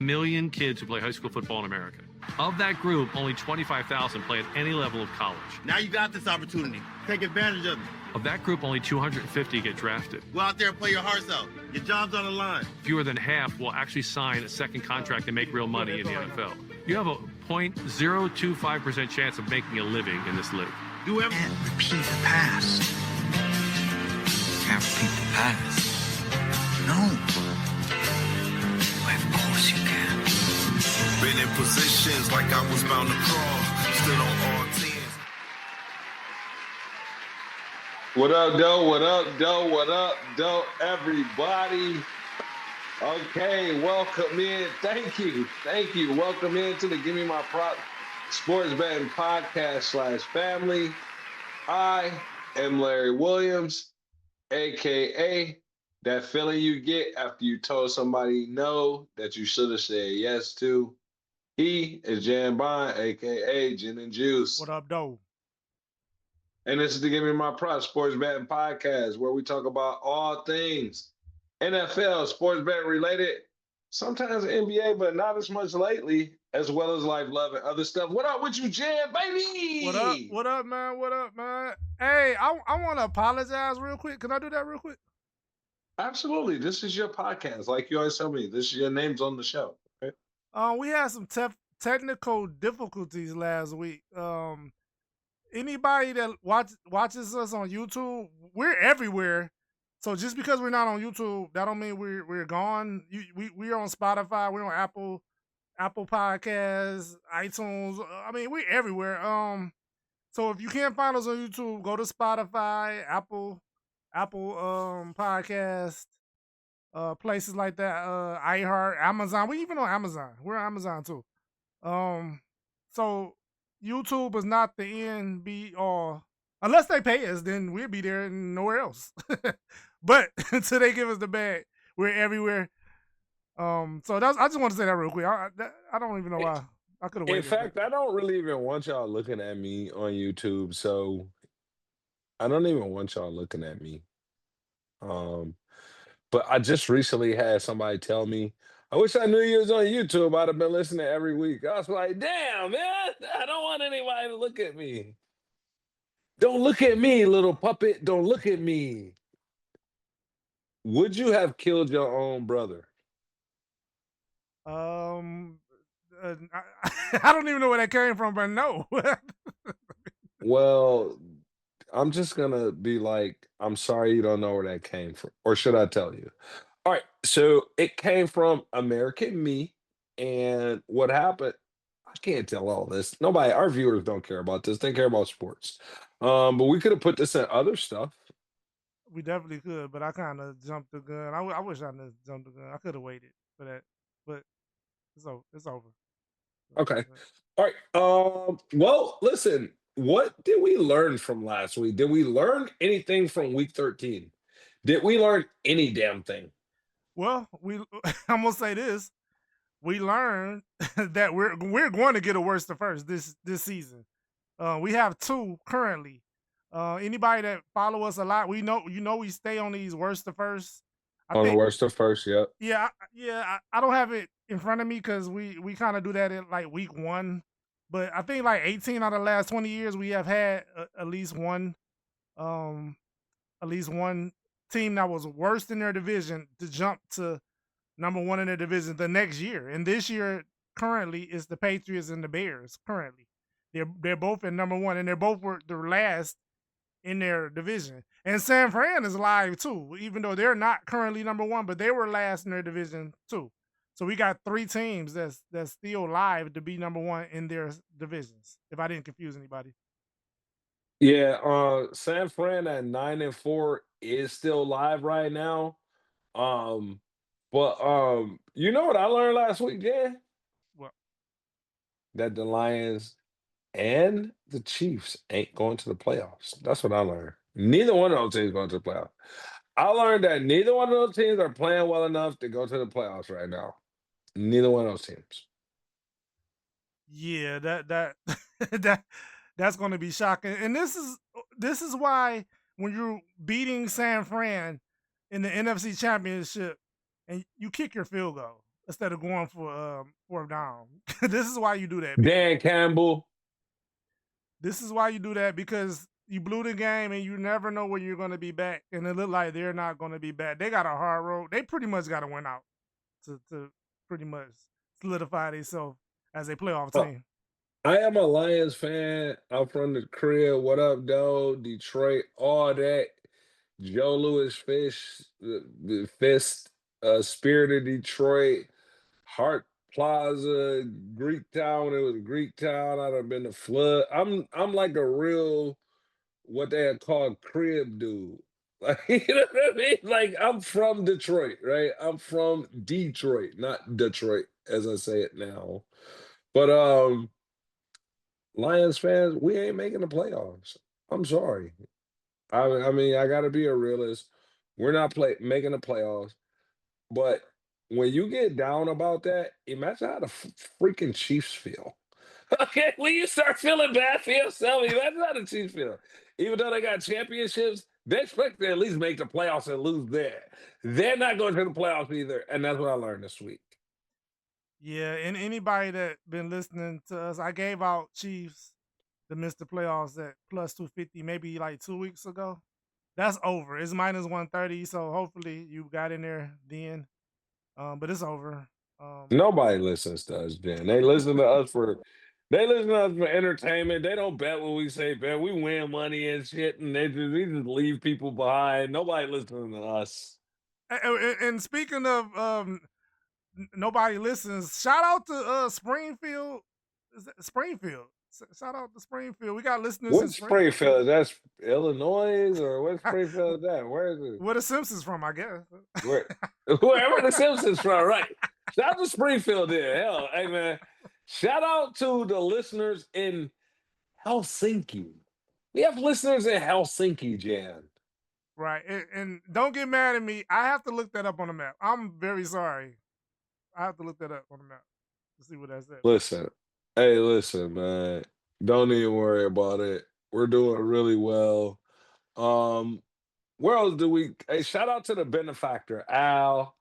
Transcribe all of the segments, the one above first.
million kids who play high school football in America. Of that group, only 25,000 play at any level of college. Now you got this opportunity. Take advantage of it. Of that group, only 250 get drafted. Go out there and play your hearts out. Your job's on the line. Fewer than half will actually sign a second contract and make real money in the NFL. You have a 0.025% chance of making a living in this league. Do everything. Can't repeat the past. Can't repeat the past. No. Why, of course you can. Been in positions like I was bound to crawl. Still on all 10s. What up, Doe? What up, Doe? What up, Doe? Everybody. Okay, welcome in. Thank you. Thank you. Welcome in to the Give Me My Prop Sports Betting Podcast / family. I am Larry Williams, a.k.a. that feeling you get after you told somebody no that you should have said yes to. He is Jan Bond, a.k.a. Jininjuice. What up, Doe? And this is the Give Me My Prop Sports Betting Podcast, where we talk about all things NFL, sports betting related, sometimes NBA, but not as much lately, as well as life, love, and other stuff. What up with you, Jan, baby? What up? What up, man? What up, man? Hey, I want to apologize real quick. Can I do that real quick? Absolutely. This is your podcast. Like you always tell me, this is your name's on the show. Okay? We had some technical difficulties last week. Anybody that watches us on YouTube, we're everywhere. So just because we're not on YouTube, that don't mean we're gone. We're on Spotify, we're on Apple Podcasts, iTunes. I mean, we're everywhere. So if you can't find us on YouTube, go to Spotify, Apple Podcast, places like that, iHeart, Amazon. We even on Amazon. We're on Amazon too. So YouTube is not the end be all. Unless they pay us, then we'll be there and nowhere else. But until they give us the bag, we're everywhere. So I just want to say that real quick. I don't even know why. I could have waited. In fact, I don't really even want y'all looking at me on YouTube, so I don't even want y'all looking at me. But I just recently had somebody tell me, I wish I knew you was on YouTube. I'd have been listening every week. I was like, damn, man, I don't want anybody to look at me. Don't look at me, little puppet. Don't look at me. Would you have killed your own brother? I don't even know where that came from, but no. Well, I'm just going to be like, I'm sorry you don't know where that came from. Or should I tell you? All right, so it came from American Me, and what happened, I can't tell all this. Nobody, our viewers don't care about this. They care about sports. But we could have put this in other stuff. We definitely could, but I kind of jumped the gun. I wish I hadn't jumped the gun. I could have waited for that, but it's over. Okay. All right. Well, listen, what did we learn from last week? Did we learn anything from week 13? Did we learn any damn thing? Well, I'm gonna say this. We learned that we're going to get a worst to first this season. We have two currently. Anybody that follow us a lot, we we stay on these worst to first. The worst to first, yep. Yeah. I don't have it in front of me because we kind of do that in like week 1, but I think like 18 out of the last 20 years we have had at least one team that was worst in their division to jump to number 1 in their division the next year. And this year currently is the Patriots and the Bears. Currently, they're both in number 1, and they're both were the last in their division. And San Fran is live too, even though they're not currently number 1, but they were last in their division too. So we got 3 teams that's still live to be number 1 in their divisions. If I didn't confuse anybody. Yeah, San Fran at 9-4 is still live right now. But you know what I learned last week, Jan? What? That the Lions and the Chiefs ain't going to the playoffs. That's what I learned. Neither one of those teams going to the playoffs. I learned that neither one of those teams are playing well enough to go to the playoffs right now. Neither one of those teams. Yeah, that's going to be shocking. And this is why when you're beating San Fran in the NFC Championship and you kick your field goal, instead of going for fourth down. This is why you do that. Dan Campbell. This is why you do that, because you blew the game and you never know when you're going to be back. And it looked like they're not going to be back. They got a hard road. They pretty much got to win out to pretty much solidify themselves as a playoff team. I am a Lions fan. I'm from the crib. What up, though? Detroit, all that. Joe Louis Fish, the Fist, Spirit of Detroit, Hart Plaza, Greek Town. When it was Greek Town, I'd have been the flood. I'm like a real what they had called crib dude. Like, you know what I mean? Like, I'm from Detroit, right? I'm from Detroit, not Detroit, as I say it now. But Lions fans, we ain't making the playoffs. I'm sorry. I mean, I got to be a realist. We're not making the playoffs. But when you get down about that, imagine how the freaking Chiefs feel. Okay, when you start feeling bad for yourself, imagine how the Chiefs feel. Even though they got championships, they expect to at least make the playoffs and lose there. They're not going to the playoffs either, and that's what I learned this week. Yeah, and anybody that been listening to us, I gave out Chiefs to miss the playoffs at plus 250 maybe like 2 weeks ago. That's over. It's minus 130, so hopefully you got in there then. But it's over. Nobody listens to us, Jen. They listen to us for entertainment. They don't bet what we say bet. We win money and shit, and we just leave people behind. Nobody listening to us. And speaking of nobody listens, shout out to Springfield. Springfield. Shout out to Springfield. We got listeners in What's Springfield? That's Illinois, or what's Springfield? That where is it? Where the Simpsons from, I guess. Wherever the Simpsons from, right? Shout out to Springfield there. Hell, hey man. Shout out to the listeners in Helsinki. We have listeners in Helsinki, Jan. Right. And don't get mad at me. I have to look that up on the map. I'm very sorry. I have to look that up on the map to see what that's at. Listen, man. Don't even worry about it. We're doing really well. Where else do we? Hey, shout out to the benefactor, Al.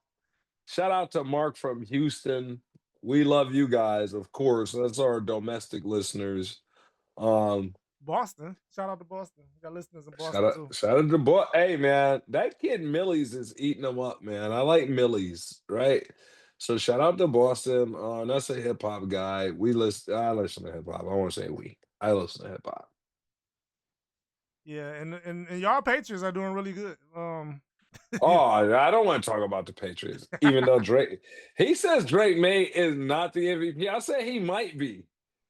Shout out to Mark from Houston. We love you guys, of course. That's our domestic listeners. Boston. Shout out to Boston. We got listeners in Boston too. Shout out to boy. Hey man, that kid Millie's is eating them up, man. I like Millie's, right? So shout out to Boston. That's a hip hop guy. I listen to hip hop. I want to say we. I listen to hip hop. Yeah, and y'all Patriots are doing really good. I don't want to talk about the Patriots, even though he says Drake May is not the MVP. I say he might be.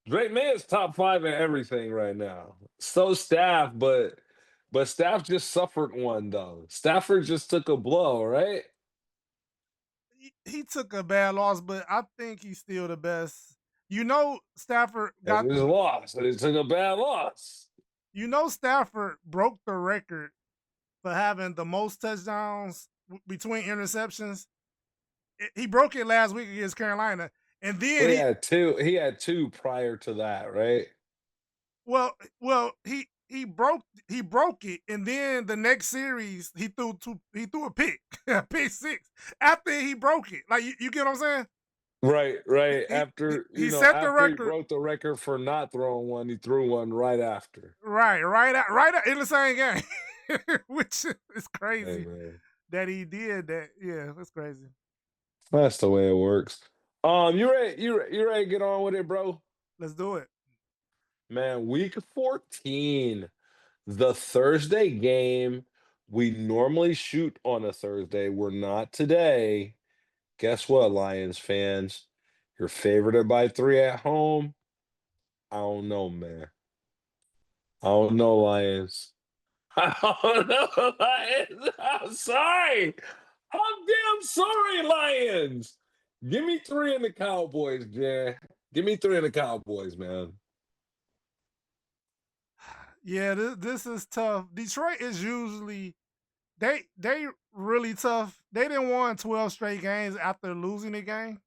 Drake May is top 5 in everything right now. So Staff, but Staff just suffered one though. Stafford just took a blow, right? He took a bad loss, but I think he's still the best. You know, Stafford got his loss, but he took a bad loss. You know, Stafford broke the record for having the most touchdowns between interceptions. He broke it last week against Carolina, and then he had two prior to that, right? Well, he broke it, and then the next series he threw a pick, pick 6 after he broke it. Like you get what I'm saying? Right. After he set the record. He broke the record for not throwing one. He threw one right after. Right in the same game, which is crazy that he did that. Yeah, that's crazy. That's the way it works. You ready? You ready to get on with it, bro? Let's do it, man. Week 14, the Thursday game. We normally shoot on a Thursday. We're not today. Guess what, Lions fans? You're favored by 3 at home. I don't know, man. I don't know, Lions. I don't know, Lions. I'm sorry. I'm damn sorry, Lions. Give me 3 in the Cowboys, Jan. Give me 3 in the Cowboys, man. Yeah, this is tough. Detroit is usually they really tough. They didn't won 12 straight games after losing the game.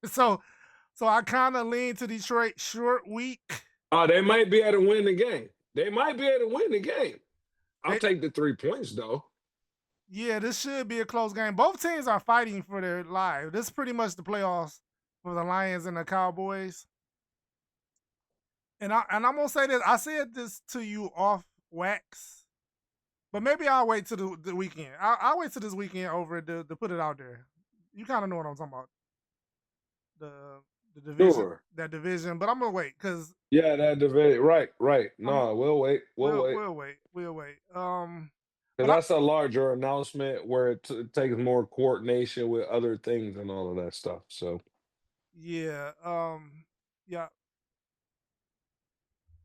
so I kind of lean to Detroit short week. Oh, they might be able to win the game. I'll take the 3 points though. Yeah, this should be a close game. Both teams are fighting for their life. This is pretty much the playoffs for the Lions and the Cowboys. And I'm gonna say this. I said this to you off wax, but maybe I'll wait till the weekend. I'll wait till this weekend over to put it out there. You kind of know what I'm talking about. The the division, Sure. that division. But I'm gonna wait because Yeah, that debate. Right, right. I'm No, we'll wait. We'll wait. we'll wait. Because But I, that's a larger announcement where it takes more coordination with other things and all of that stuff. So, yeah, yeah.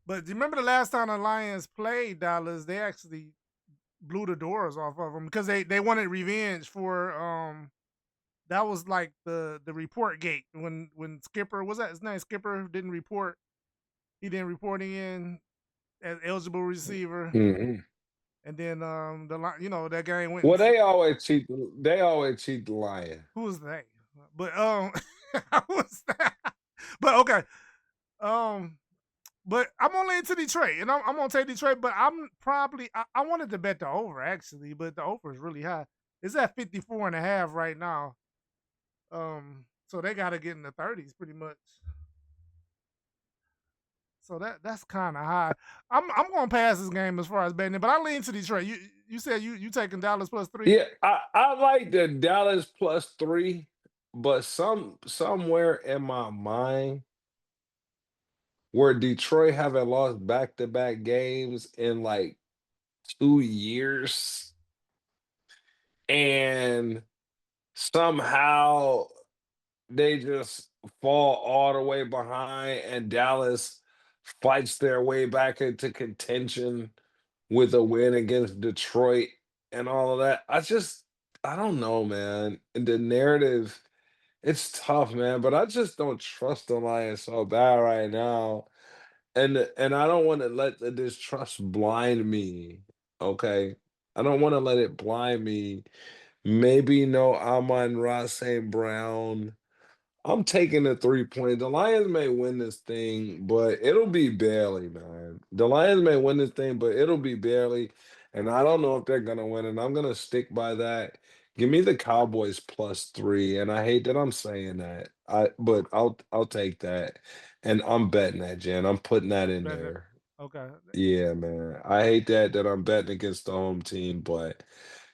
But do you remember the last time the Lions played Dallas? They actually blew the doors off of them because they wanted revenge for that was like the report gate when Skipper, was that his name, Skipper, didn't report. He didn't report in as eligible receiver, mhm. and then that game went Well, and they always cheat. They always cheat the lion. who was they? But who was that? But okay, um, but I'm gonna lean to Detroit, and I'm gonna take Detroit. But I'm probably I wanted to bet the over actually, but the over is really high. It's at 54.5 right now. So they got to get in the 30s pretty much. So that's kind of high. I'm gonna pass this game as far as betting it, but I lean to Detroit. You said you taking Dallas +3. Yeah, I like the Dallas +3, but somewhere in my mind where Detroit haven't lost back-to-back games in like 2 years, and somehow they just fall all the way behind, and Dallas fights their way back into contention with a win against Detroit and all of that. I don't know, man. The narrative, it's tough, man, but I just don't trust the Lions so bad right now. And I don't want to let the distrust blind me. Okay. I don't want to let it blind me. Maybe no Amon-Ra St. Brown. I'm taking the 3 point. The Lions may win this thing, but it'll be barely, man. The Lions may win this thing, but it'll be barely. And I don't know if they're gonna win, and I'm gonna stick by that. Give me the Cowboys +3. And I hate that I'm saying that. But I'll take that. And I'm betting that, Jen. I'm putting that in Bet it. there. Okay. Yeah, man. I hate that I'm betting against the home team, but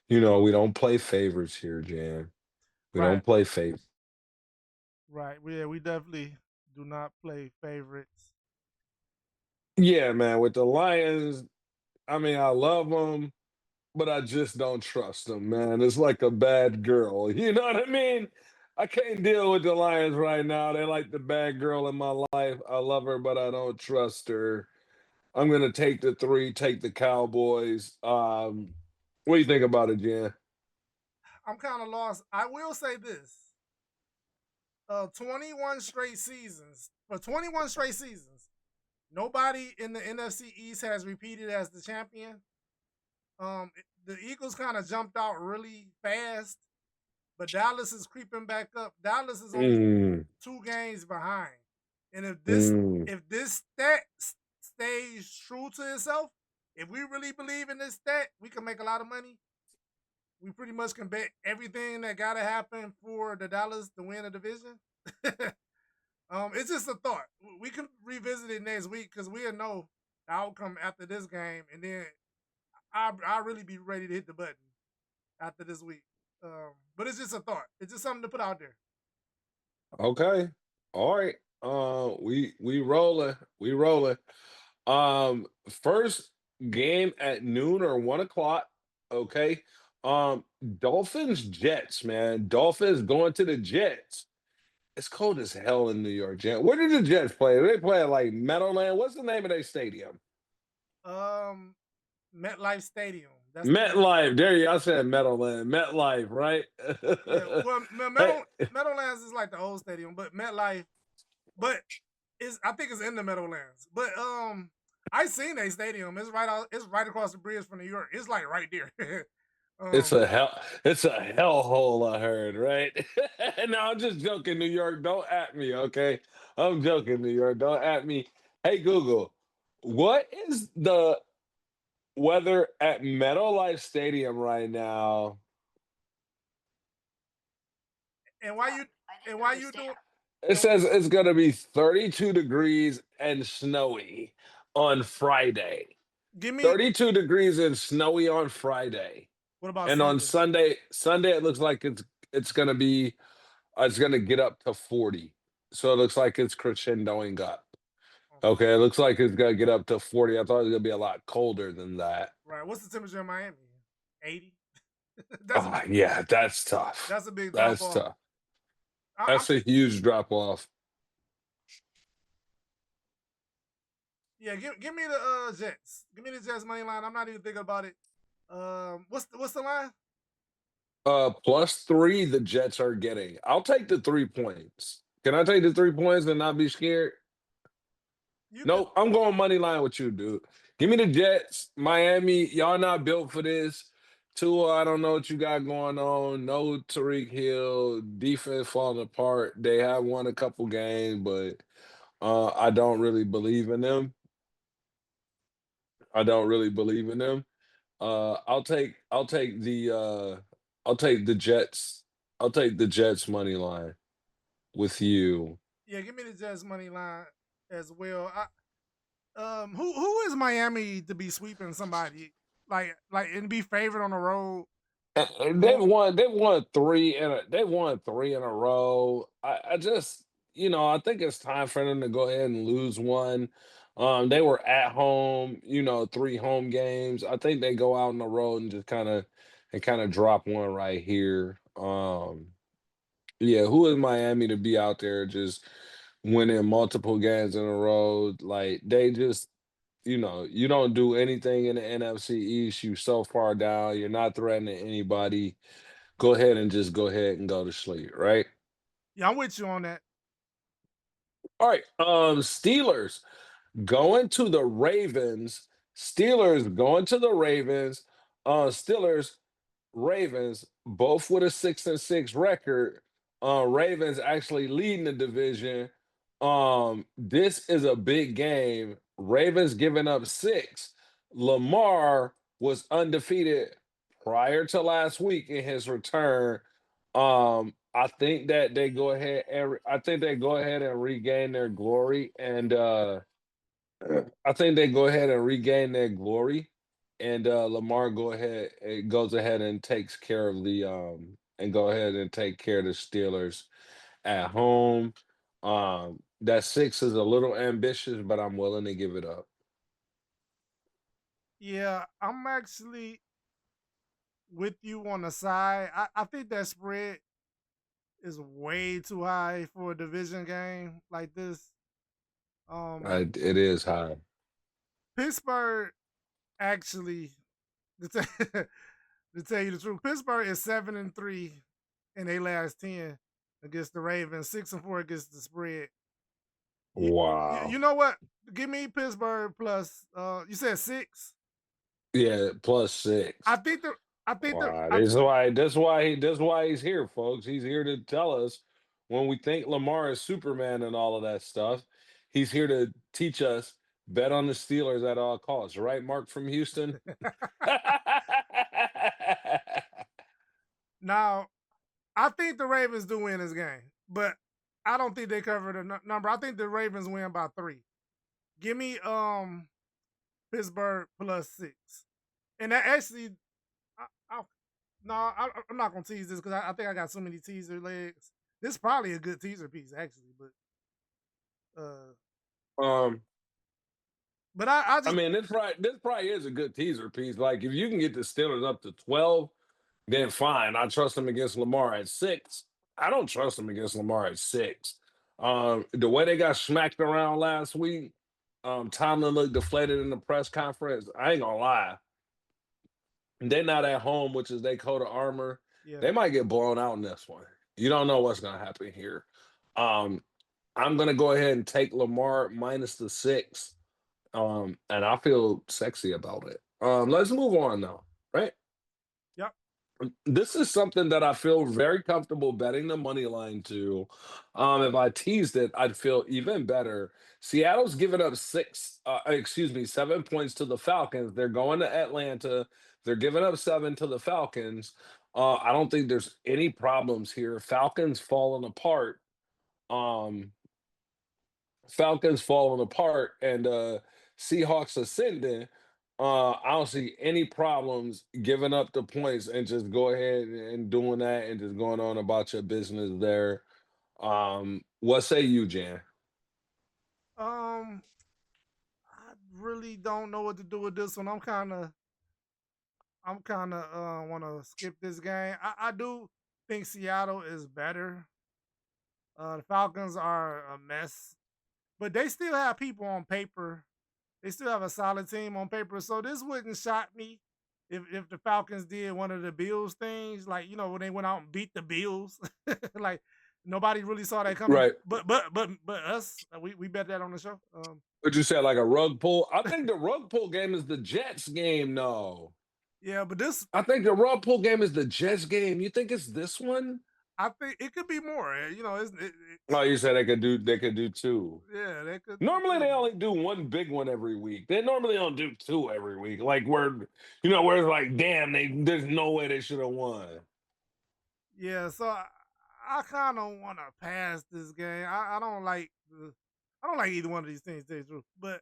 we don't play favorites here, Jan. We Right. don't play favorites. Right. We definitely do not play favorites. Yeah, man, with the Lions, I mean, I love them, but I just don't trust them, man. It's like a bad girl. You know what I mean? I can't deal with the Lions right now. They're like the bad girl in my life. I love her, but I don't trust her. I'm gonna take the 3, take the Cowboys. What do you think about it, Jan? I'm kind of lost. I will say this: 21 straight seasons. For 21 straight seasons, nobody in the NFC East has repeated as the champion. The Eagles kind of jumped out really fast, but Dallas is creeping back up. Dallas is only Mm, 2 games behind, and mm. if this stat stays true to itself, if we really believe in this stat, we can make a lot of money. We pretty much can bet everything that got to happen for the Dallas to win a division. It's just a thought. We can revisit it next week because we'll know the outcome after this game, and then I'll really be ready to hit the button after this week. But it's just a thought. It's just something to put out there. Okay. All right. We rolling. We rolling. First game at noon or 1 o'clock. Okay. Dolphins Jets, man. Dolphins going to the Jets. It's cold as hell in New York, Jet. Where did the Jets play? They play at like Meadowland. What's the name of their stadium? Um, MetLife Stadium. That's the name. MetLife. There you. I said Meadowland. MetLife, right? Yeah. Well, Hey, Meadowlands is like the old stadium, but MetLife, but I think it's in the Meadowlands. But I seen a stadium. It's right out. It's right across the bridge from New York. It's like right there. it's um, a hell. It's a hellhole. I heard, right? No, I'm just joking. New York, don't at me, okay? I'm joking. New York, don't at me. Hey Google, what is the weather at MetLife Stadium right now And why you doing? It And says it's gonna be 32 degrees and snowy on Friday. give me 32 degrees and snowy on Friday. what about And on Sunday? Sunday it looks like it's gonna be it's gonna get up to 40. So it looks like it's crescendoing up. Okay, Okay, it looks like it's gonna get up to 40. I thought it was gonna be a lot colder than that. right. What's the temperature in Miami? 80. Oh, yeah, that's tough. That's a big drop That's off. tough. I'm That's a huge drop off. yeah. Give me the Jets. Give me the Jets money line. I'm not even thinking about it. What's the line? +3 the Jets are getting. I'll take the 3 points. Can I take the 3 points and not be scared? You can. Nope, I'm going money line with you, dude. Give me the Jets. Miami, y'all not built for this. Tua, I don't know what you got going on. No Tariq Hill, defense falling apart. They have won a couple games, but I don't really believe in them. I don't really believe in them. I'll take the Jets. I'll take the Jets money line with you. Yeah, give me the Jets money line as well. Who is Miami to be sweeping somebody like and be favored on the road? And Going, they've won 3 in a row. I just I think it's time for them to go ahead and lose one. They were at home, 3 home games. I think they go out on the road and just kind of drop one right here. Yeah, who is Miami to be out there just winning multiple games in a row? Like they just you don't do anything in the NFC East. You so far down. You're not threatening anybody. Go ahead and go to sleep, right? yeah, I'm with you on that. All right. Steelers going to the Ravens. Steelers going to the Ravens. Steelers Ravens, both with a 6-6 record. Ravens actually leading the division. This is a big game. Ravens giving up 6. Lamar was undefeated prior to last week in his return. I think they go ahead and regain their glory and I think they go ahead and regain their glory, and Lamar goes ahead and takes care of the and go ahead and take care of the Steelers at home. That 6 is a little ambitious, but I'm willing to give it up. Yeah, I'm actually with you on the side. I think that spread is way too high for a division game like this. It is high. Pittsburgh actually to tell, to tell you the truth, Pittsburgh is 7-3 in their last 10 against the Ravens, 6-4 against the spread. You Wow. know what? Give me Pittsburgh plus. You said 6. Yeah, +6. I think the. I think the. Wow, that's why he's here, folks. He's here to tell us when we think Lamar is Superman and all of that stuff. He's here to teach us bet on the Steelers at all costs, right, Mark from Houston? Now, I think the Ravens do win this game, but I don't think they cover the number. I think the Ravens win by 3. Give me Pittsburgh plus 6, and that actually, I'm not gonna tease this because I think I got so many teaser legs. This is probably a good teaser piece actually, um, but I I just mean, this probably is a good teaser piece. Like, if you can get the Steelers up to 12, then fine. I trust them against Lamar at 6. I don't trust them against Lamar at 6. The way they got smacked around last week, Tomlin looked deflated in the press conference. I ain't gonna lie. They're not at home, which is their coat of armor. yeah. They might get blown out in this one. You don't know what's gonna happen here. Um, I'm gonna go ahead and take Lamar minus the 6. And I feel sexy about it. Let's move on now, right? Yep. This is something that I feel very comfortable betting the money line to. If I teased it, I'd feel even better. Seattle's given up 7 points to the Falcons. They're going to Atlanta. They're giving up 7 to the Falcons. I don't think there's any problems here. Falcons falling apart. Um, Falcons falling apart and Seahawks ascending. I don't see any problems giving up the points and just go ahead and doing that and just going on about your business there. What say you, Jan? Um, I really don't know what to do with this one. I'm kind of want to skip this game. I do think Seattle is better. The Falcons are a mess, but they still have people on paper. They still have a solid team on paper. So this wouldn't shock me if the Falcons did one of the Bills things, like when they went out and beat the Bills. Like nobody really saw that coming. Right. But us, we bet that on the show. Would you say like a rug pull? I think the rug pull game is the Jets game, no. Yeah, but this I think the rug pull game is the Jets game. You think it's this one? I think it could be more. Oh, you said they could do two. Yeah, they could. Normally they only do one big one every week. They normally don't do two every week. Like where it's like, damn, there's no way they should have won. Yeah, so I kind of want to pass this game. I don't like either one of these things, to tell you the truth. But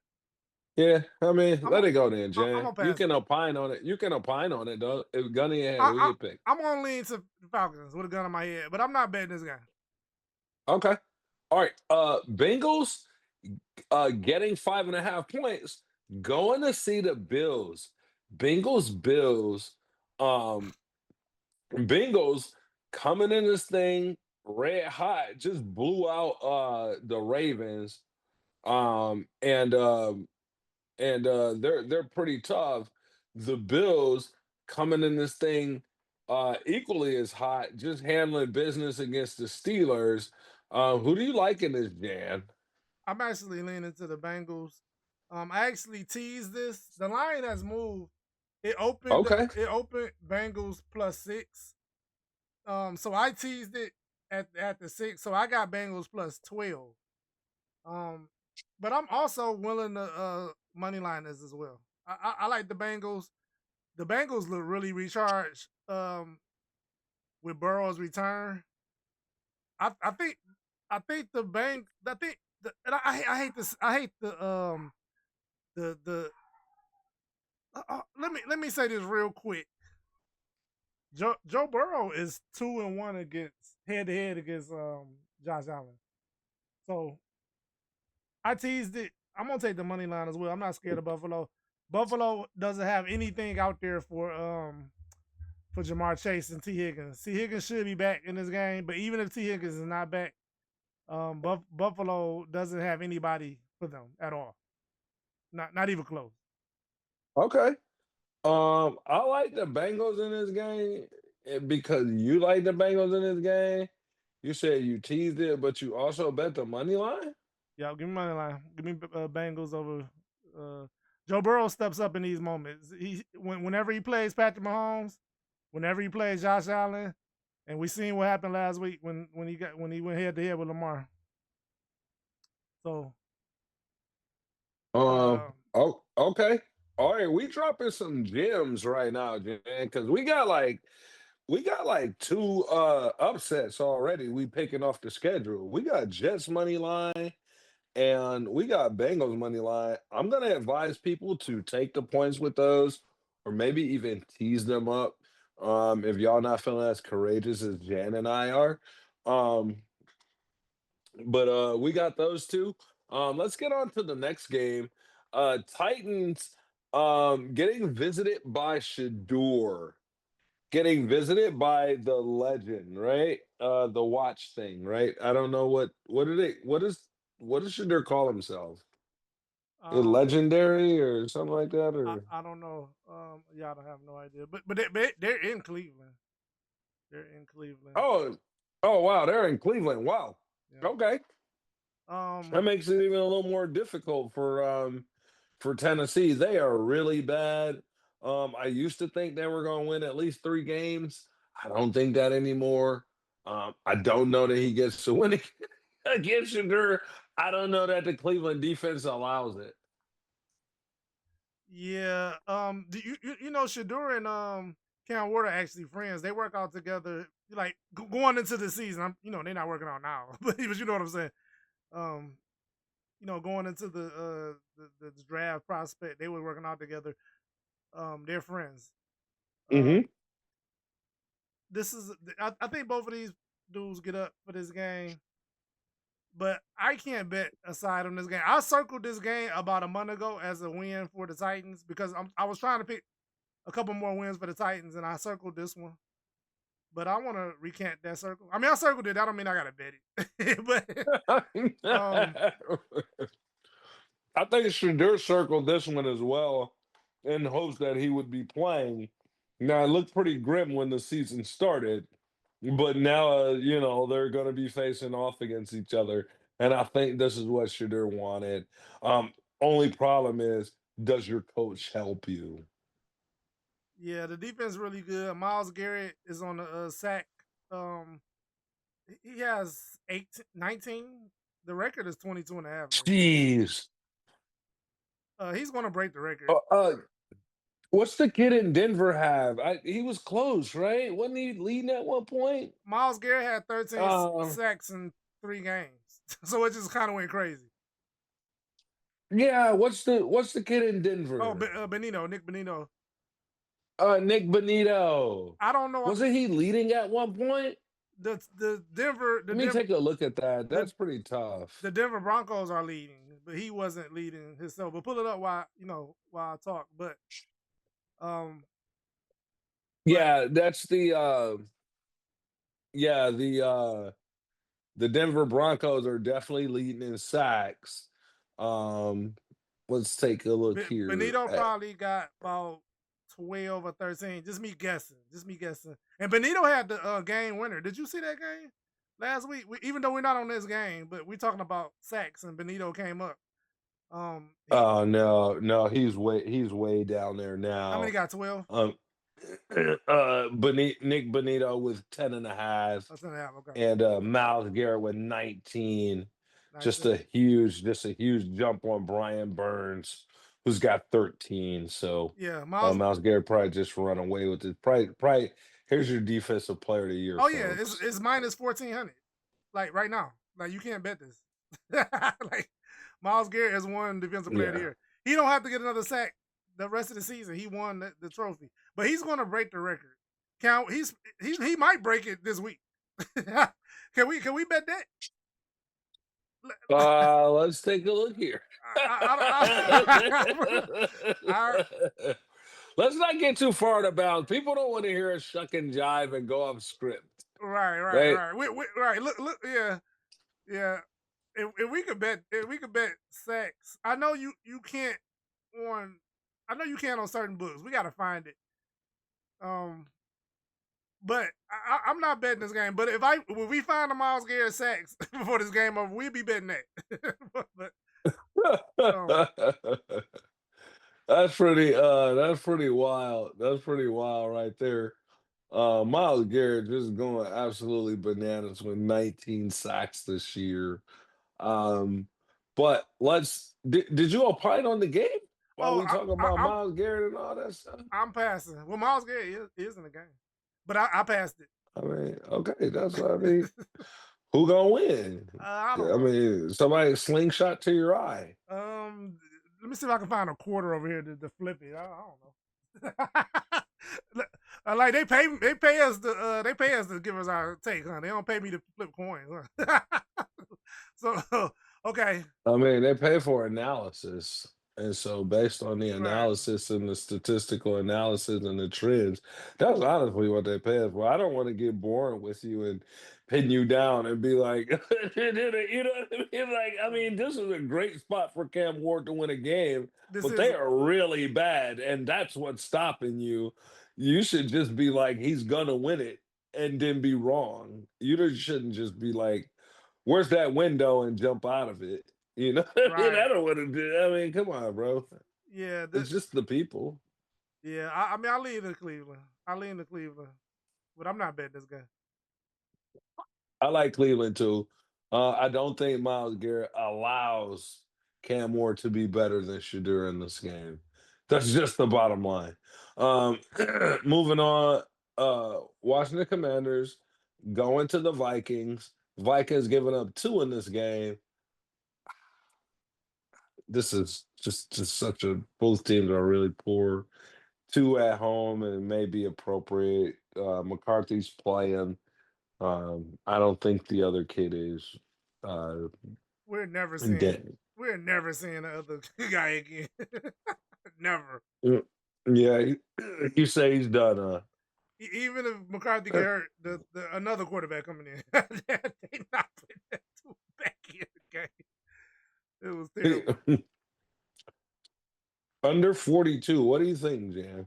Yeah, I mean, I'm let a, it go then, I'm Jan. gonna You pass can it. opine on it. You can opine on it, though. If Gunny ahead, I, who I you pick? I'm gonna lean to the Falcons with a gun in my head, but I'm not betting this game. Okay. All right. Bengals getting 5.5 points, going to see the Bills. Bills. Um, Bengals coming in this thing red hot, just blew out the Ravens. Um, and um, and they're pretty tough. The Bills coming in this thing equally as hot, just handling business against the Steelers. Who do you like in this, Jan? I'm actually leaning to the Bengals. I actually teased this. The line has moved. Okay. It opened Bengals +6. So I teased it at the 6. So I got Bengals +12. Um, but I'm also willing to money line this as well. I like the Bengals. The Bengals look really recharged with Burrow's return. I think the bank. I think and I hate this. I hate the. Let me say this real quick. Joe Burrow is 2-1 against head to head against Josh Allen. So I teased it. I'm gonna take the money line as well. I'm not scared of Buffalo. Buffalo doesn't have anything out there for Jamar Chase and T. Higgins. T. Higgins should be back in this game, but even if T. Higgins is not back, Buffalo doesn't have anybody for them at all. Not even close. Okay. I like the Bengals in this game because you like the Bengals in this game. You said you teased it, but you also bet the money line. Yeah, give me money line. Give me Bengals over. Joe Burrow steps up in these moments. Whenever he plays Patrick Mahomes, whenever he plays Josh Allen, and we seen what happened last week when he went head to head with Lamar. So, Oh, okay. All right, we dropping some gems right now, Jan, because we got like two upsets already. We picking off the schedule. We got Jets money line and we got Bengals money line. I'm gonna advise people to take the points with those, or maybe even tease them up. If y'all not feeling as courageous as Jan and I are. Um, but we got those two. Let's get on to the next game. Titans getting visited by Shador. Getting visited by the legend, right? The watch thing, right? I don't know what does Shador call himself? um, Legendary or something like that, or I don't know. Y'all don't have no idea. But they're in Cleveland. They're in Cleveland. oh wow, they're in Cleveland. Wow. Yeah. Okay. That makes it even a little more difficult for Tennessee. They are really bad. I used to think they were going to win at least 3 games. I don't think that anymore. I don't know that he gets to win against Sugar. I don't know that the Cleveland defense allows it. Yeah. Do you know Shador and Cam Ward are actually friends. They work out together, like going into the season. They're not working out now, but you know what I'm saying. Um, going into the draft prospect, they were working out together. They're friends. Mm-hmm. This is, I think both of these dudes get up for this game, but I can't bet a side on this game. I circled this game about a month ago as a win for the Titans because I was trying to pick a couple more wins for the Titans, and I circled this one. But I want to recant that circle. I mean, I circled it. That don't mean I gotta bet it. But I think Shadur circled this one as well in hopes that he would be playing. Now, it looked pretty grim when the season started, but now, they're going to be facing off against each other. And I think this is what Shadur wanted. Only problem is, does your coach help you? yeah, the defense really good. Myles Garrett is on the sack. He has 19. The record is 22 and a half. Jeez. He's going to break the record. What's the kid in Denver have? He was close, right? Wasn't he leading at one point? Myles Garrett had 13 sacks in 3 games, so it just kind of went crazy. Yeah, what's the kid in Denver? Oh, Benito, Nick Benito. Nick Benito. I don't know. Wasn't he leading at one point? The Denver. Let me take a look at that. That's pretty tough. The Denver Broncos are leading, but he wasn't leading himself. But pull it up while I talk. But yeah, that's the the Denver Broncos are definitely leading in sacks. Let's take a look here. Benito probably got about 12 or 13. Just me guessing. And Benito had the game winner. Did you see that game last week? Even though we're not on this game, but we're talking about sacks, and Benito came up. Oh no, he's way down there now. How many got 12? Nick Benito with 10 and a half. That's 10 and a half, okay. And Myles Garrett with 19. Just a huge jump on Brian Burns, who's got 13. So yeah, Myles Garrett probably just run away with it. Probably here's your defensive player of the year. Oh yeah, it's minus 1,400. Like right now. Like you can't bet this. Like Myles Garrett has won defensive player of the year. He don't have to get another sack the rest of the season. He won the trophy. But he's gonna break the record. He might break it this week. Can we bet that? Let's take a look here. Let's not get too far in the bounds. People don't want to hear us shuck and jive and go off script. Right. Right. Look, yeah. If we could bet sacks. I know you can't on certain books. We gotta find it. But I'm not betting this game. But if we find the Myles Garrett sacks before this game over, we'll be betting that. That's pretty wild. That's pretty wild right there. Myles Garrett just going absolutely bananas with 19 sacks this year. But did you opine on the game while we talk about Myles Garrett and all that stuff? I'm passing. Well, Myles Garrett is in the game. But I passed it. I mean, okay, that's what I mean. Who gonna win? I don't know. mean, somebody slingshot to your eye. Let me see if I can find a quarter over here to flip it. I don't know. Like they pay us to give us our take, huh? They don't pay me to flip coins, huh? So okay. I mean, they pay for analysis. And so based on the analysis and the statistical analysis and the trends, that's honestly what they pay us for. I don't want to get boring with you and pin you down and be like, you know what I mean? Like, I mean, this is a great spot for Cam Ward to win a game, but they are really bad, and that's what's stopping you. You should just be like, he's gonna win it, and then be wrong. You shouldn't just be like, where's that window, and jump out of it. You know, I don't want to do. I mean, come on, bro. Yeah, it's just the people. Yeah, I mean, I lean to Cleveland. But I'm not betting this guy. I like Cleveland too. I don't think Myles Garrett allows Cam Ward to be better than Shadur in this game. That's just the bottom line. Um, moving on, Washington Commanders going to the Vikings. Vikings giving up 2 in this game. This is just such a both teams are really poor. 2 at home and may be appropriate. McCarthy's playing. I don't think the other kid is uh We're never seeing. dead. We're never seeing the other guy again. Never. Yeah, you say he's done. Even if McCarthy get hurt, the another quarterback coming in, they not put that two back in the game. It was terrible. Under 42. What do you think, Jan?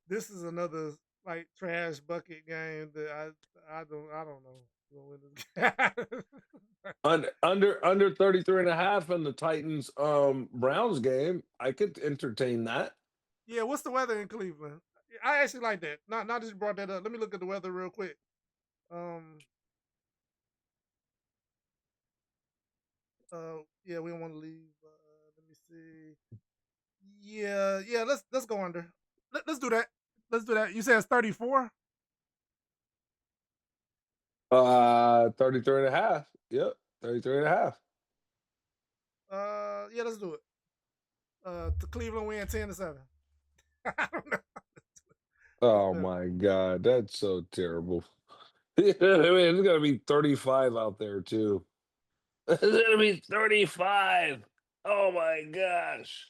This is another like trash bucket game that I don't know. Who will win this game. Under 33 and a half in the Titans Browns game. I could entertain that. Yeah, what's the weather in Cleveland? I actually like that. Not that you brought that up. Let me look at the weather real quick. Yeah, we don't want to leave. Let me see. Yeah. Let's go under. Let's do that. Let's do that. You said it's 34. 33 and a half. Yep, 33 and a half. Yeah, let's do it. To Cleveland win 10-7. I don't know. Oh my God, that's so terrible. I mean, it's gonna be 35 out there too. It's gonna be 35. Oh my gosh.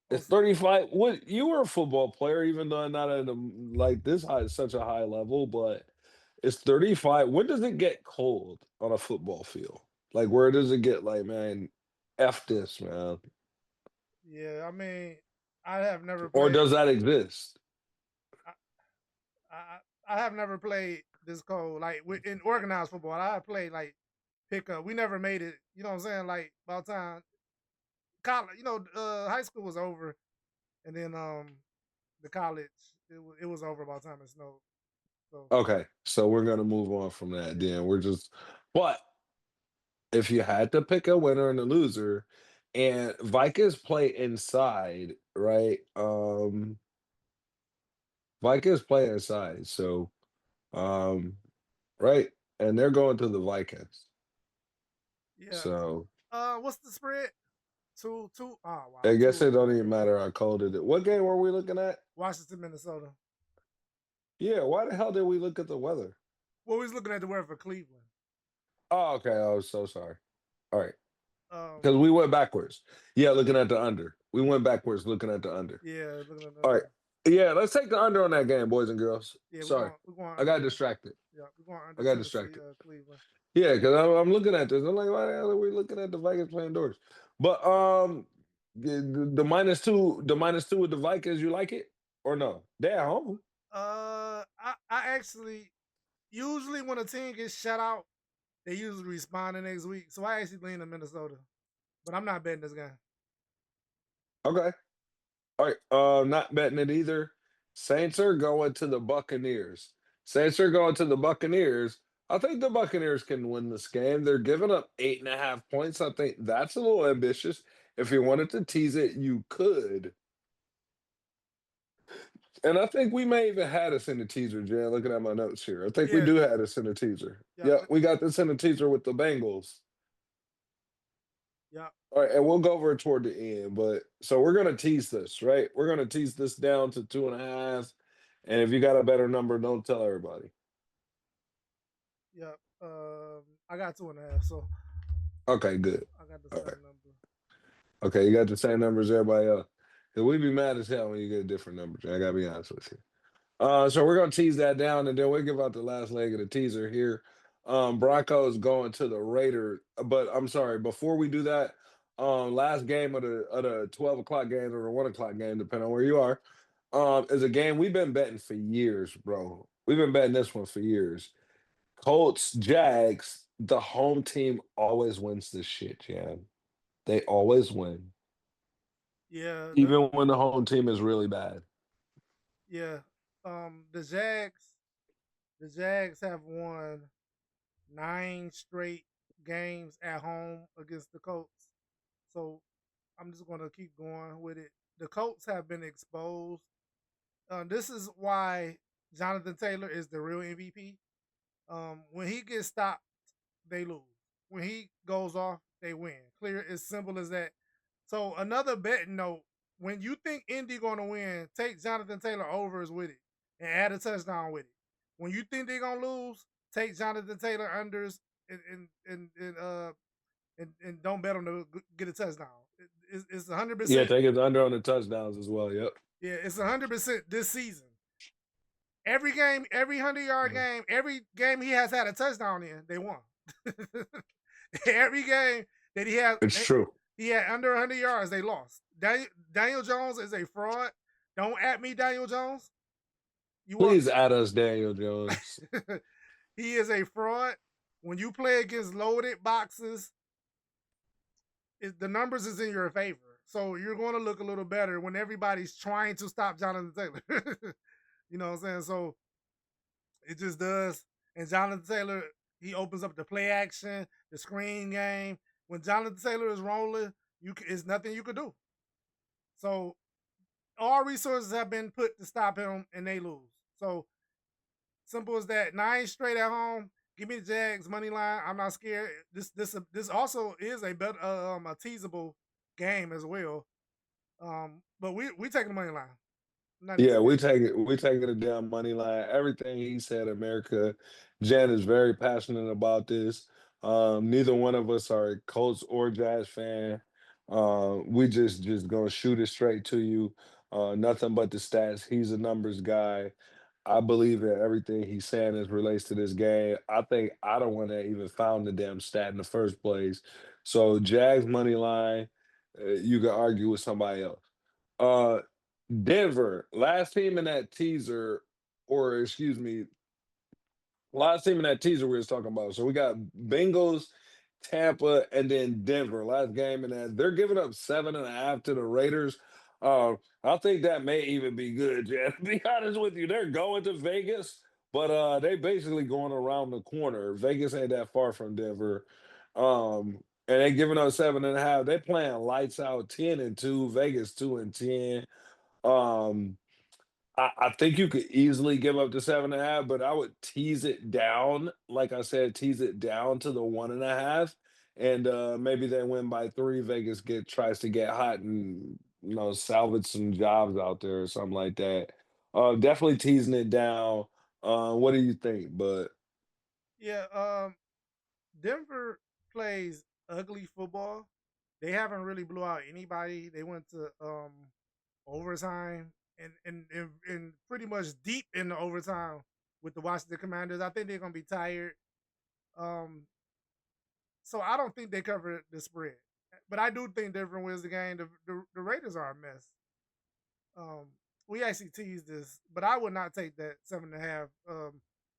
It's 35. What you were a football player, even though not at like this high, such a high level, but it's 35. When does it get cold on a football field? Like, where does it get like, man, F this, man? Yeah, I mean, I have never Or played. does that exist? I have never played this cold. Like in organized football, I played like pickup. We never made it. You know what I'm saying? Like by the time college, high school was over, and then the college it was over by the time it snowed. So Okay, so we're gonna move on from that. Then but if you had to pick a winner and a loser, and Vikings play inside, right? Vikings play inside, so um, right, and they're going to the Vikings. yeah. So What's the spread? Two. Oh wow. I guess Two. it don't even matter how cold it is. What game were we looking at? Washington, Minnesota. Yeah, why the hell did we look at the weather? Well, we was looking at the weather for Cleveland. Oh, okay. I was so sorry. All right. Because Um. we went backwards. Yeah, looking at the under. We went backwards looking at the under. Yeah, looking at the All right. Yeah, let's take the under on that game, boys and girls. Yeah, Sorry. we're going I got under. distracted. Yeah, we're going I under got Tennessee, distracted. Cleveland. Yeah, because I'm looking at this. I'm like, why the hell are we looking at the Vikings playing doors? But the -2 with the Vikings, you like it or no? They're at home. I actually usually when a team gets shut out, they usually respond the next week. So I actually lean to Minnesota, but I'm not betting this game. Okay. All right. Not betting it either. Saints are going to the Buccaneers. Saints are going to the Buccaneers. I think the Buccaneers can win this game. They're giving up 8.5 points. I think that's a little ambitious. If you wanted to tease it, you could. And I think we may even had us in the teaser, Jan. Looking at my notes here, I think we Yeah. do have us in the teaser. Yeah. Yeah, we got this in the teaser with the Bengals. Yeah. All right, and we'll go over it toward the end. But so we're gonna tease this, right? We're gonna tease this down to 2.5. And if you got a better number, don't tell everybody. Yeah. I got 2.5. So Okay, good. I got the All same right. number. Okay, you got the same number as everybody else. Cause we be mad as hell when you get a different number. Jan. I gotta be honest with you. So we're gonna tease that down, and then we'll give out the last leg of the teaser here. Broncos going to the Raiders, but I'm sorry. Before we do that, last game of the 12 o'clock game or the 1 o'clock game, depending on where you are, is a game we've been betting for years, bro. We've been betting this one for years. Colts, Jags. The home team always wins this shit, Jan. They always win, Yeah. even when the home team is really bad. Yeah. The Jags have won 9 straight games at home against the Colts. So I'm just gonna keep going with it. The Colts have been exposed. This is why Jonathan Taylor is the real MVP. When he gets stopped, they lose. When he goes off, they win. Clear, as simple as that. So another betting note: when you think Indy gonna win, take Jonathan Taylor overs with it and add a touchdown with it. When you think they're gonna lose, take Jonathan Taylor unders and don't bet on to get a touchdown. It's hundred Yeah, percent. take it under on the touchdowns as well. Yep. Yeah, it's 100% this season. Every game, every 100-yard game, every game he has had a touchdown in, they won. Every game that It's true. he had under 100 yards, they lost. Daniel Jones is a fraud. Don't at me, Daniel Jones. Please add us, Daniel Jones. He is a fraud. When you play against loaded boxes, the numbers is in your favor. So you're going to look a little better when everybody's trying to stop Jonathan Taylor. You know what I'm saying? So it just does. And Jonathan Taylor, he opens up the play action, the screen game. When Jonathan Taylor is rolling, it's nothing you could do. So all resources have been put to stop him, and they lose. So simple as that. 9 straight at home. Give me the Jags money line. I'm not scared. This also is a teasable game as well. But we taking the money line. Yeah, we taking the damn money line. Everything he said, America. Jen is very passionate about this. Neither one of us are a Colts or Jazz fan. We just gonna shoot it straight to you. Nothing but the stats. He's a numbers guy. I believe in everything he's saying as relates to this game. I think I don't want to even found the damn stat in the first place. So Jags money line, you can argue with somebody else. Uh, Denver, last team in that teaser, or excuse me, last team in that teaser we was talking about. So we got Bengals, Tampa, and then Denver. Last game in that. They're giving up 7.5 to the Raiders. I think that may even be good, Jeff. To be honest with you, they're going to Vegas, but they basically going around the corner. Vegas ain't that far from Denver. And they giving up 7.5. They playing lights out 10-2, Vegas 2-10. Um, I think you could easily give up the 7.5, but I would tease it down. Like I said, tease it down to the 1.5, and maybe they win by 3. Vegas tries to get hot and salvage some jobs out there or something like that. Definitely teasing it down. What do you think? But Yeah, Denver plays ugly football. They haven't really blew out anybody. They went to overtime and pretty much deep in the overtime with the Washington Commanders. I think they're gonna be tired. Um, so I don't think they cover the spread. But I do think Denver wins the game. The Raiders are a mess. We actually teased this, but I would not take that 7.5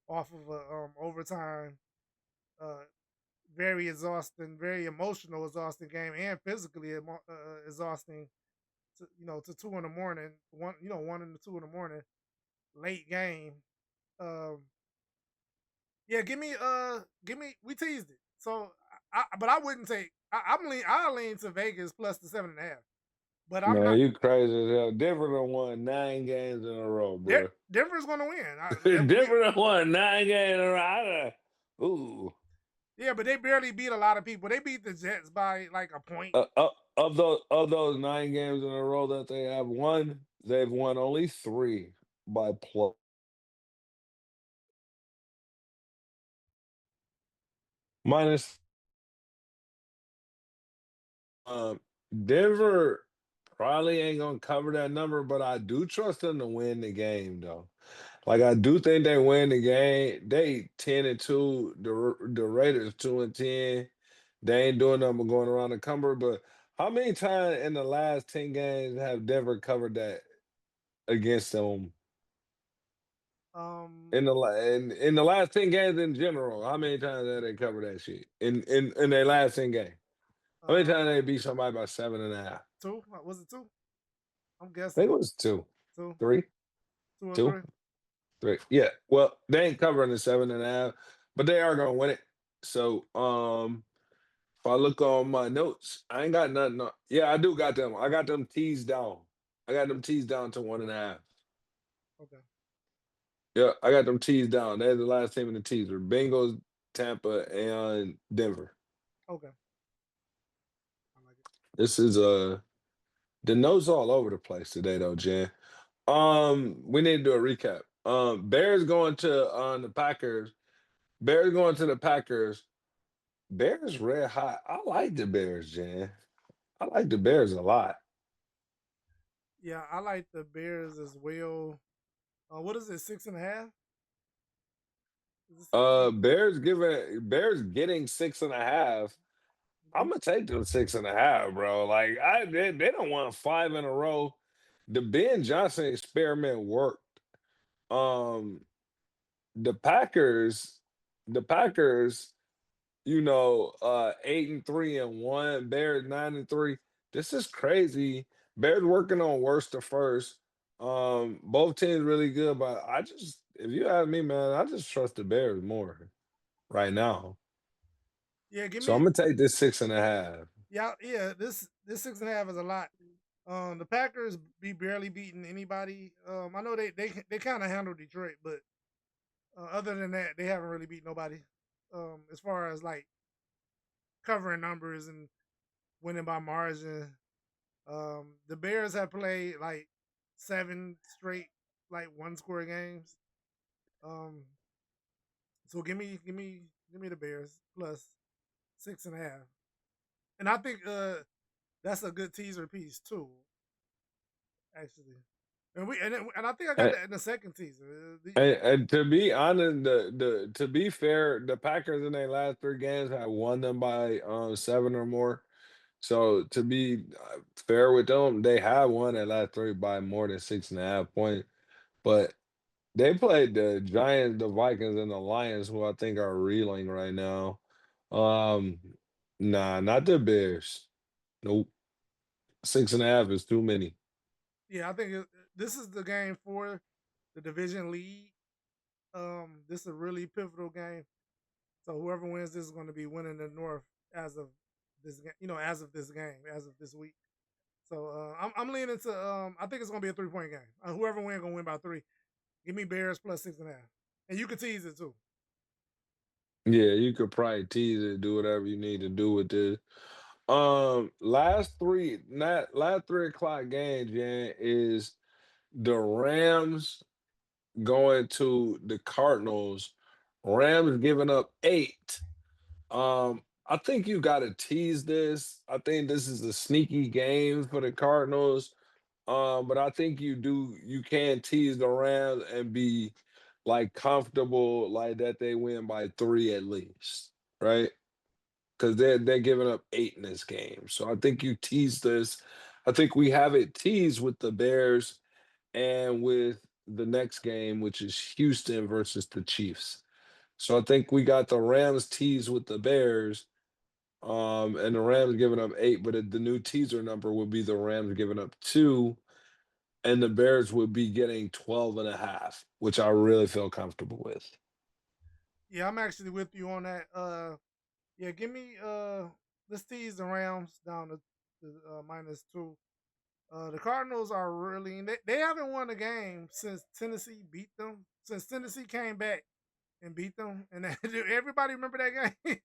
off of a overtime. Uh, Very exhausting, very emotional, exhausting game, and physically exhausting. To 2 in the morning, 1 and 2 in the morning, late game. Um, yeah, give me. We teased it, so but I wouldn't take. I lean to Vegas plus the 7.5. But I'm man, not. you crazy as hell. Denver done won 9 games in a row, bro. Denver's going to win. Denver done won 9 games in a row. Ooh. Yeah, but they barely beat a lot of people. They beat the Jets by like a point. Of those 9 games in a row that they have won, they've won only 3 by plus. Minus um, Denver probably ain't gonna cover that number, but I do trust them to win the game though. Like I do think they win the game. They 10-2. The Raiders 2-10. They ain't doing nothing but going around the cumber. But how many times in the last 10 games have Denver covered that against them? Um, In the last 10 games in general, how many times have they covered that shit? In their last 10 games? How many times they beat somebody by 7.5? 2. Was it 2? I'm I guessing think it was 2. 2, 3. 2 or 2. 3. 3. Yeah. Well, they ain't covering the 7.5, but they are gonna win it. So If I look on my notes, I ain't got nothing. Yeah, I do got them. I got them teased down. I got them teased down to 1.5. Okay. Yeah, I got them teased down. They're the last team in the teaser. Bengals, Tampa, and Denver. Okay. I like it. This is the notes all over the place today though, Jen. We need to do a recap. Bears going to the Packers. Bears going to the Packers. Bears red hot. I like the Bears, Jen. I like the Bears a lot. Yeah, I like the Bears as well. What is it? 6.5? Is it 6.5? Bears getting 6.5. I'm gonna take them 6.5, bro. Like they don't want 5 in a row. The Ben Johnson experiment worked. Um, the Packers, the Packers, 8-3-1, Bears 9-3. This is crazy. Bears working on worst to first. Both teams really good, but if you ask me, man, I just trust the Bears more right now. Yeah, give So me. I'm gonna take this 6.5. Yeah. This 6.5 is a lot. The Packers be barely beating anybody. I know they kind of handle Detroit, but other than that, they haven't really beat nobody. As far as like covering numbers and winning by margin. The Bears have played like 7 straight like 1-score games. Um, so give me the Bears plus 6.5, and I think that's a good teaser piece too, actually. And I think I got that in the second teaser. And to be honest, to be fair, the Packers in their last 3 games have won them by 7 or more. So to be fair with them, they have won their last 3 by more than 6.5 points. But they played the Giants, the Vikings, and the Lions, who I think are reeling right now. Um, nah, not the Bears. Nope. 6.5 is too many. Yeah, I think this is the game for the division lead. This is a really pivotal game. So whoever wins this is going to be winning the North as of this game. As of this game, as of this week. So I'm leaning to I think it's going to be a 3-point game. Whoever wins going to win by 3. Give me Bears plus 6.5, and you can tease it too. Yeah, you could probably tease it, do whatever you need to do with this. Last 3 o'clock game, Jan, is the Rams going to the Cardinals. Rams giving up 8. I think you got to tease this. I think this is a sneaky game for the Cardinals. But I think you can tease the Rams and be like comfortable like that they win by 3 at least, right? Because they're giving up 8 in this game. So I think you tease this. I think we have it teased with the Bears and with the next game, which is Houston versus the Chiefs. So I think we got the Rams teased with the Bears, and the Rams giving up 8, but the new teaser number would be the Rams giving up 2, and the Bears would be getting 12.5, which I really feel comfortable with. Yeah, I'm actually with you on that. Yeah, give me let's tease the Rams down to -2. The Cardinals are really they haven't won a game since Tennessee beat them. Since Tennessee came back and beat them, and everybody remember that game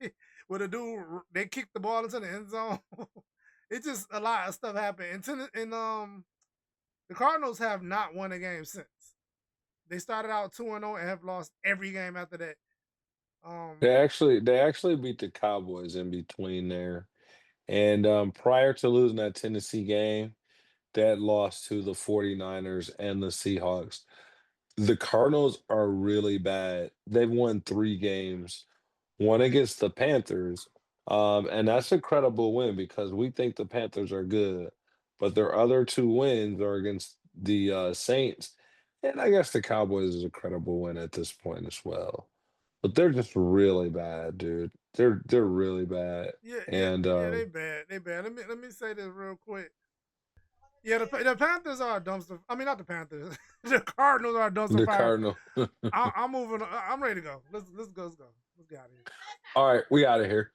where the dude they kicked the ball into the end zone. It's just a lot of stuff happened, and the Cardinals have not won a game since. They started out 2-0 and have lost every game after that. Um, They actually beat the Cowboys in between there. And prior to losing that Tennessee game, that lost to the 49ers and the Seahawks. The Cardinals are really bad. They've won 3 games, one against the Panthers. And that's a credible win because we think the Panthers are good. But their other 2 wins are against the Saints. And I guess the Cowboys is a credible win at this point as well. But they're just really bad, dude. They're really bad. And yeah, they bad, they bad. Let me say this real quick. Yeah, the Panthers are a dumpster. I mean, not the Panthers. The Cardinals are a dumpster the fire. Cardinal. I'm moving. I'm ready to go. Let's go. Let's get out of here. All right, we out of here.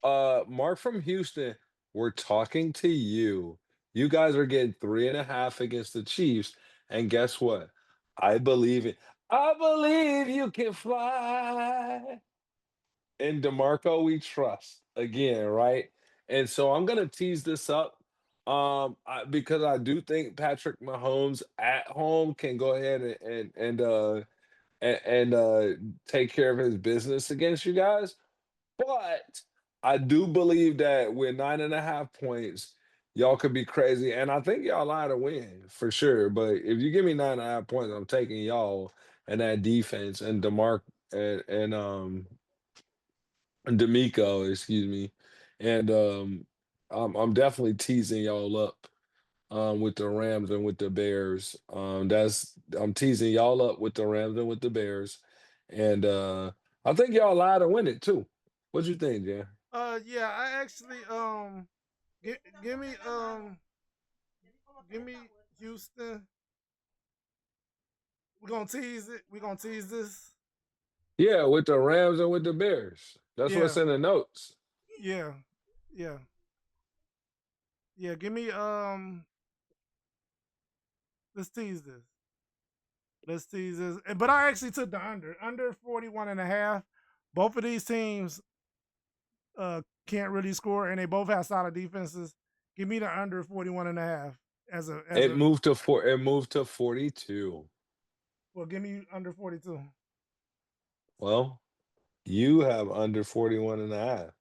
Mark from Houston, we're talking to you. You guys are getting 3.5 against the Chiefs, and guess what? I believe it. I believe you can fly. In DeMarco, we trust again, right? And so I'm gonna tease this up, because I do think Patrick Mahomes at home can go ahead and take care of his business against you guys. But I do believe that with 9.5 points, y'all could be crazy, and I think y'all lie to win for sure. But if you give me 9.5 points, I'm taking y'all and that defense and D'Amico, excuse me, and I'm definitely teasing y'all up with the Rams and with the Bears. That's I'm teasing y'all up with the Rams and with the Bears, and I think y'all lie to win it too. What you think, Jan? Yeah, I actually give, give me give me Houston. We're gonna tease it. We're gonna tease this. Yeah, with the Rams and with the Bears. That's what's Yeah, in the notes. yeah, yeah, yeah. Give me let's tease this. Let's tease this. But I actually took the under 41.5. Both of these teams can't really score, and they both have solid defenses. Give me the under 41.5 as It a moved to four. It moved to 42. well. Give me under 42. Well, you have under 41.5.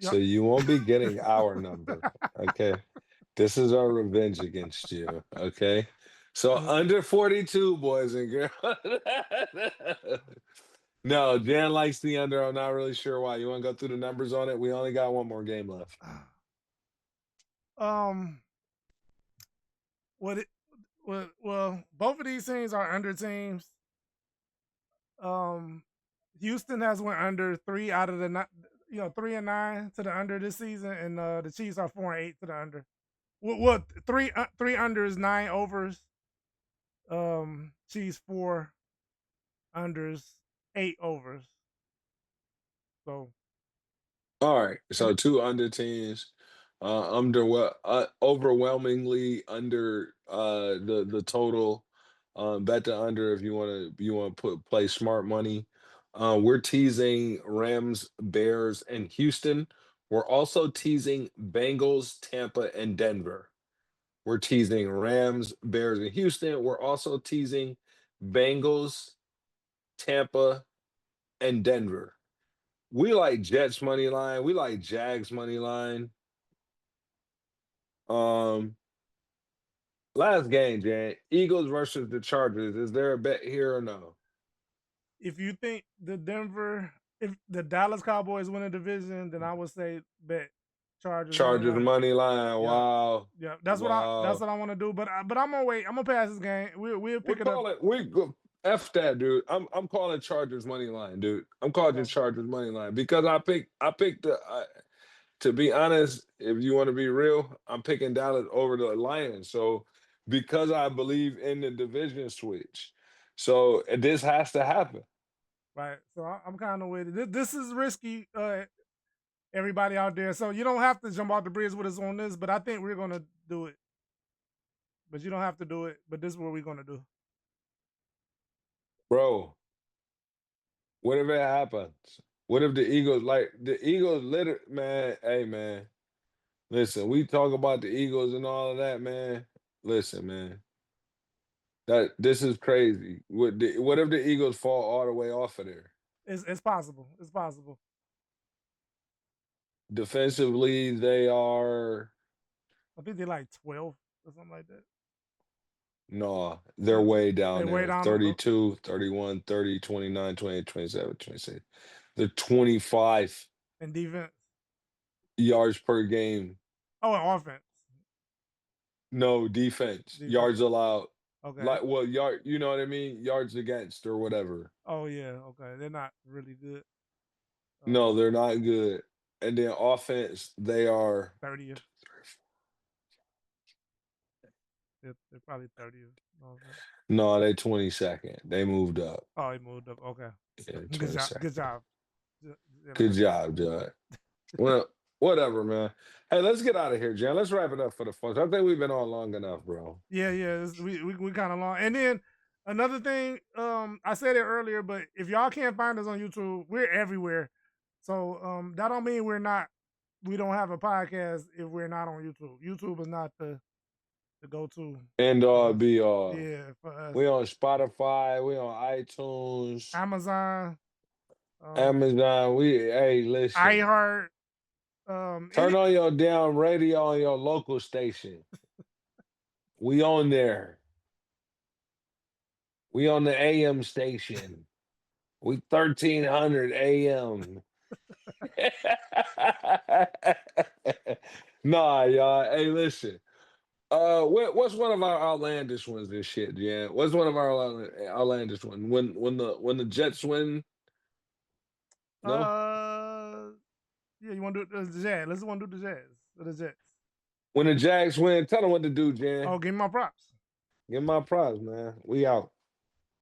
Yeah. So you won't be getting our number. Okay. This is our revenge against you. Okay. So under 42, boys and girls. No, Jan likes the under. I'm not really sure why. You want to go through the numbers on it? We only got one more game left. um. What it? Well, both of these teams are under teams. Um, Houston has went under 3 out of the 3-9 to the under this season, and the Chiefs are 4-8 to the under. What three unders, 9 overs. Chiefs 4 unders, 8 overs. So All right. So two under teams. Overwhelmingly under the total. Bet the under if you want to play smart money. We're teasing Rams, Bears, and Houston. We're also teasing Bengals, Tampa, and Denver. We're teasing Rams, Bears, and Houston. We're also teasing Bengals, Tampa, and Denver. We like Jets money line. We like Jags money line. Um, Last game, Jan. Eagles versus the Chargers. Is there a bet here or no? if you think if the Dallas Cowboys win a division, then I would say bet Chargers money Chargers line. money line. Yeah, Wow. yeah. That's Wow. what I want to do. But I'm gonna wait. I'm gonna pass this game. We'll We pick it up. call it we go F that, dude. I'm calling Chargers money line, dude. I'm calling Okay. Chargers money line because I picked to be honest, if you want to be real, I'm picking Dallas over the Lions. So because I believe in the division switch. So this has to happen. Right. So I'm kind of with it. This is risky, everybody out there. So you don't have to jump off the bridge with us on this, but I think we're gonna do it. But you don't have to do it. But this is what we're gonna do. Bro, what if it happens? What if the Eagles man, hey man. Listen, we talk about the Eagles and all of that, man. Listen, man. That this is crazy. What if the Eagles fall all the way off of there? It's possible. It's possible. Defensively, they are I think they're like 12 or something like that. no, they're way They down way there. down the 32, 31, 30, 29, 28, 27, 26. They're 25 in defense. yards per game. Oh, and offense. No defense. Defense. Yards allowed. Okay. Like well, you know what I mean? Yards against or whatever. Oh yeah. Okay. They're not really good. No, they're not good. And then offense, they are 30th. They're probably 30th. no, they 22nd. They moved up. Oh, he moved up. Okay. Yeah, Good job. 22nd. Good job. Good job, Judd. Well, Whatever, man. Hey, let's get out of here, Jan. Let's wrap it up for the folks. I think we've been on long enough, bro. Yeah, we kind of long. And then another thing, I said it earlier, but if y'all can't find us on YouTube, we're everywhere. So that don't mean we don't have a podcast if we're not on YouTube. YouTube is not the go-to. And be Yeah, for us. we on Spotify, we on iTunes, Amazon, Amazon. Hey, listen. iHeart. Turn on your damn radio on your local station. We on there. We on the AM station. We 1300 AM. Nah, y'all. Hey, listen. What's one of our outlandish ones? This shit, yeah. What's one of our outlandish one? When the Jets win? No. Yeah, you want to do the Jazz? Let's want to do the Jazz or the Jets. When the Jags win, tell them what to do, Jan. Oh, give me my props. Give 'em my props, man. We out.